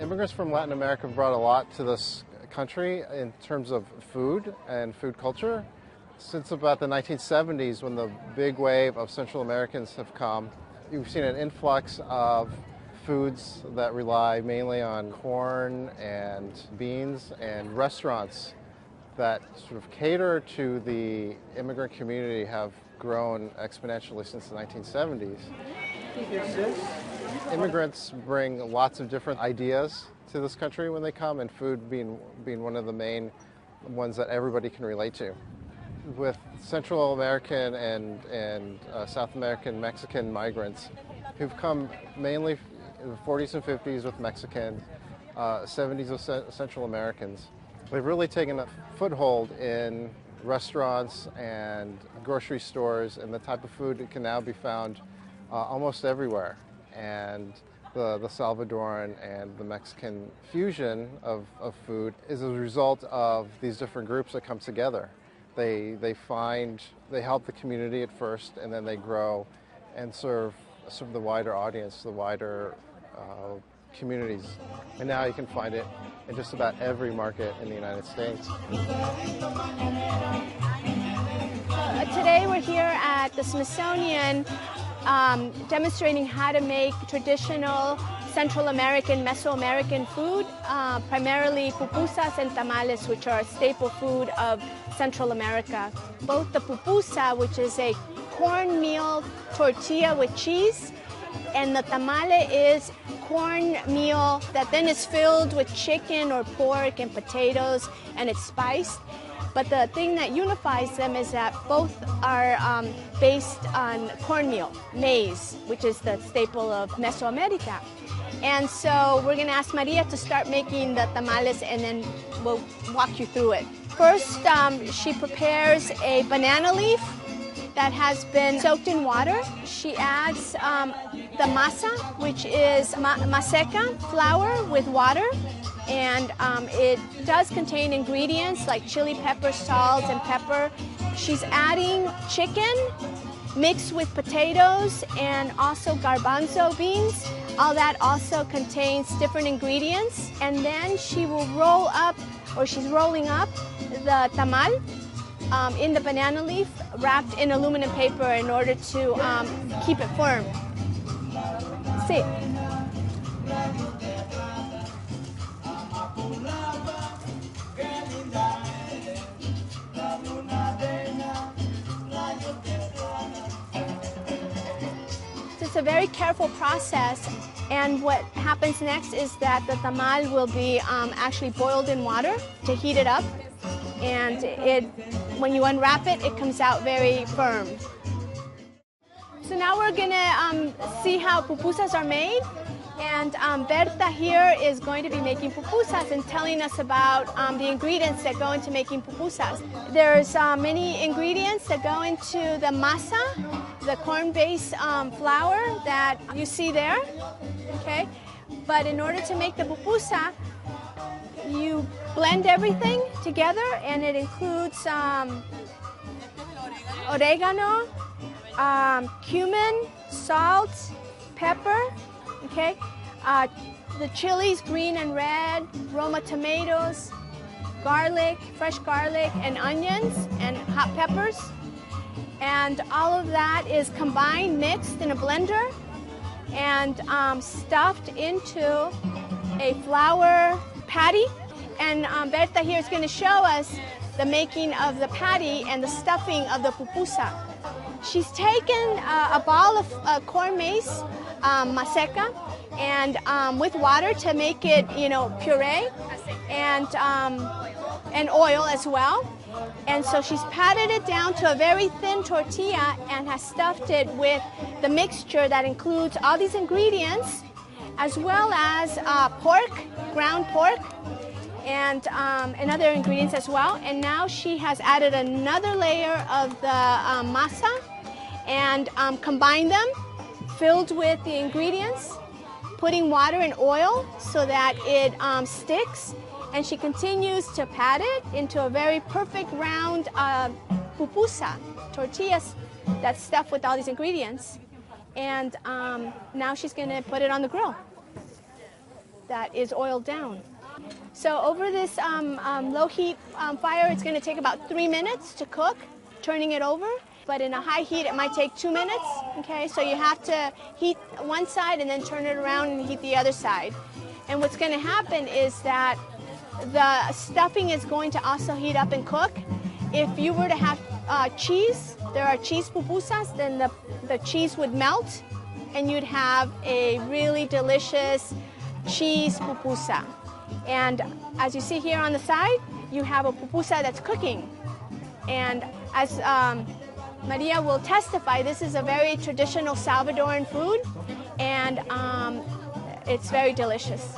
Immigrants from Latin America have brought a lot to this country in terms of food and food culture. Since about the 1970s, when the big wave of Central Americans have come, you've seen an influx of foods that rely mainly on corn and beans, and restaurants that sort of cater to the immigrant community have grown exponentially since the 1970s. Immigrants bring lots of different ideas to this country when they come, and food being one of the main ones that everybody can relate to. With Central American and South American Mexican migrants who've come mainly in the 40s and 50s with Mexicans, 70s with Central Americans, they've really taken a foothold in restaurants and grocery stores, and the type of food that can now be found almost everywhere. And the Salvadoran and the Mexican fusion of food is a result of these different groups that come together. They help the community at first, and then they grow and serve the wider audience, the wider communities. And now you can find it in just about every market in the United States. Today we're here at the Smithsonian demonstrating how to make traditional Central American, Mesoamerican food, primarily pupusas and tamales, which are a staple food of Central America. Both the pupusa, which is a cornmeal tortilla with cheese, and the tamale is cornmeal that then is filled with chicken or pork and potatoes, and it's spiced. But the thing that unifies them is that both are based on cornmeal, maize, which is the staple of Mesoamerica. And so we're going to ask Maria to start making the tamales, and then we'll walk you through it. First, she prepares a banana leaf that has been soaked in water. She adds the masa, which is maseca flour with water. And it does contain ingredients like chili pepper, salt, and pepper. She's adding chicken mixed with potatoes and also garbanzo beans. All that also contains different ingredients. And then she will roll up, or she's rolling up, the tamal in the banana leaf, wrapped in aluminum paper in order to keep it firm. See. It's a very careful process, and what happens next is that the tamal will be actually boiled in water to heat it up, and when you unwrap it, it comes out very firm. So now we're gonna see how pupusas are made, and Berta here is going to be making pupusas and telling us about the ingredients that go into making pupusas. There's many ingredients that go into the masa, the corn-based flour that you see there, okay? But in order to make the pupusa, you blend everything together, and it includes oregano, cumin, salt, pepper, okay? The chilies, green and red, Roma tomatoes, garlic, fresh garlic, and onions, and hot peppers. And all of that is combined, mixed in a blender, and stuffed into a flour patty. And Berta here is going to show us the making of the patty and the stuffing of the pupusa. She's taken a ball of corn mace, maseca, and with water to make it, puree, and oil as well. And so she's patted it down to a very thin tortilla and has stuffed it with the mixture that includes all these ingredients, as well as pork, ground pork, and other ingredients as well. And now she has added another layer of the masa and combined them, filled with the ingredients, putting water and oil so that it sticks. And she continues to pat it into a very perfect round pupusa, tortillas that's stuffed with all these ingredients. And now she's going to put it on the grill. that is oiled down. So over this low heat fire, it's going to take about 3 minutes to cook, turning it over. But in a high heat, it might take 2 minutes. Okay, so you have to heat one side and then turn it around and heat the other side. And what's going to happen is that the stuffing is going to also heat up and cook. If you were to have cheese, there are cheese pupusas, then the cheese would melt and you'd have a really delicious cheese pupusa. And as you see here on the side, you have a pupusa that's cooking. And as Maria will testify, this is a very traditional Salvadoran food, and it's very delicious.